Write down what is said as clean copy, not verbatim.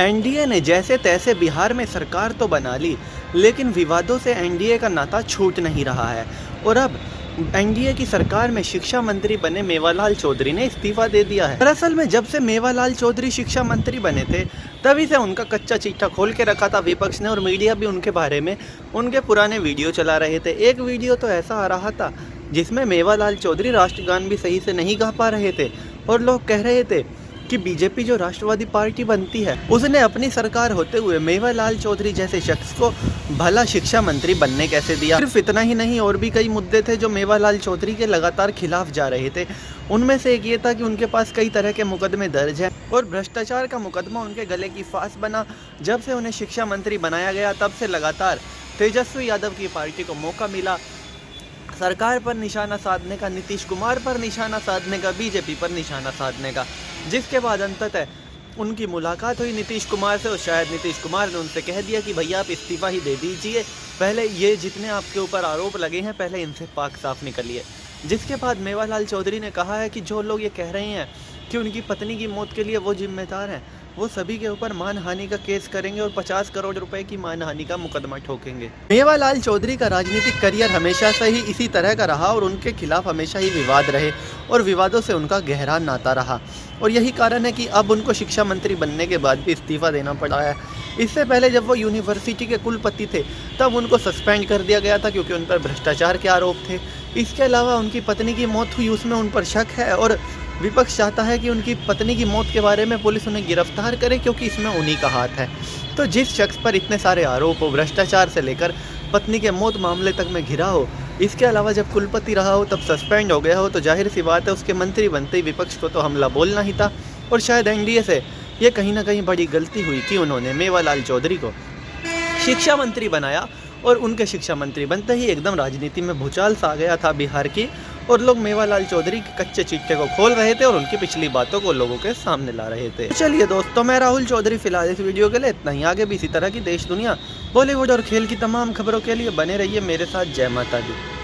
NDA ने जैसे तैसे बिहार में सरकार तो बना ली, लेकिन विवादों से एनडीए का नाता छूट नहीं रहा है। और अब एनडीए की सरकार में शिक्षा मंत्री बने मेवालाल चौधरी ने इस्तीफा दे दिया है। दरअसल में जब से मेवालाल चौधरी शिक्षा मंत्री बने थे, तभी से उनका कच्चा चिट्ठा खोल के रखा था विपक्ष ने, और मीडिया भी उनके बारे में उनके पुराने वीडियो चला रहे थे। एक वीडियो तो ऐसा आ रहा था जिसमें मेवालाल चौधरी राष्ट्रगान भी सही से नहीं गा पा रहे थे, और लोग कह रहे थे कि बीजेपी जो राष्ट्रवादी पार्टी बनती है, उसने अपनी सरकार होते हुए मेवालाल चौधरी जैसे शख्स को भला शिक्षा मंत्री बनने कैसे दिया। सिर्फ इतना ही नहीं, और भी कई मुद्दे थे जो मेवालाल चौधरी के लगातार खिलाफ जा रहे थे। उनमें से एक ये था कि उनके पास कई तरह के मुकदमे दर्ज हैं, और भ्रष्टाचार का मुकदमा उनके गले की फांस बना। जब से उन्हें शिक्षा मंत्री बनाया गया, तब से लगातार तेजस्वी यादव की पार्टी को मौका मिला सरकार पर निशाना साधने का, नीतीश कुमार पर निशाना साधने का, बीजेपी पर निशाना साधने का। जिसके बाद अंततः उनकी मुलाकात हुई नीतीश कुमार से, और शायद नीतीश कुमार ने उनसे कह दिया कि भैया आप इस्तीफा ही दे दीजिए, पहले ये जितने आपके ऊपर आरोप लगे हैं पहले इनसे पाक साफ निकलिए। जिसके बाद मेवालाल चौधरी ने कहा है कि जो लोग ये कह रहे हैं कि उनकी पत्नी की मौत के लिए वो जिम्मेदार हैं, वो सभी के ऊपर मानहानि का केस करेंगे और 50 करोड़ रुपए की मानहानि का मुकदमा ठोकेंगे। मेवालाल चौधरी का राजनीतिक करियर हमेशा से ही इसी तरह का रहा, और उनके खिलाफ हमेशा ही विवाद रहे, और विवादों से उनका गहरा नाता रहा, और यही कारण है कि अब उनको शिक्षा मंत्री बनने के बाद भी इस्तीफा देना पड़ा है। इससे पहले जब वो यूनिवर्सिटी के कुलपति थे, तब उनको सस्पेंड कर दिया गया था क्योंकि उन पर भ्रष्टाचार के आरोप थे। इसके अलावा उनकी पत्नी की मौत हुई, उसमें उन पर शक है, और विपक्ष चाहता है कि उनकी पत्नी की मौत के बारे में पुलिस उन्हें गिरफ्तार करे, क्योंकि इसमें उन्हीं का हाथ है। तो जिस शख्स पर इतने सारे आरोप हो, भ्रष्टाचार से लेकर पत्नी के मौत मामले तक में घिरा हो, इसके अलावा जब कुलपति रहा हो तब सस्पेंड हो गया हो, तो जाहिर सी बात है उसके मंत्री बनते ही विपक्ष को तो हमला बोलना ही था। और शायद एनडीए से ये कहीं ना कहीं बड़ी गलती हुई कि उन्होंने मेवालाल चौधरी को शिक्षा मंत्री बनाया, और उनके शिक्षा मंत्री बनते ही एकदम राजनीति में भूचाल सा आ गया था बिहार की, और लोग मेवालाल चौधरी के कच्चे चिट्ठे को खोल रहे थे और उनकी पिछली बातों को लोगों के सामने ला रहे थे। चलिए दोस्तों, मैं राहुल चौधरी फिलहाल इस वीडियो के लिए इतना ही। आगे भी इसी तरह की देश दुनिया, बॉलीवुड और खेल की तमाम खबरों के लिए बने रहिए मेरे साथ। जय माता दी।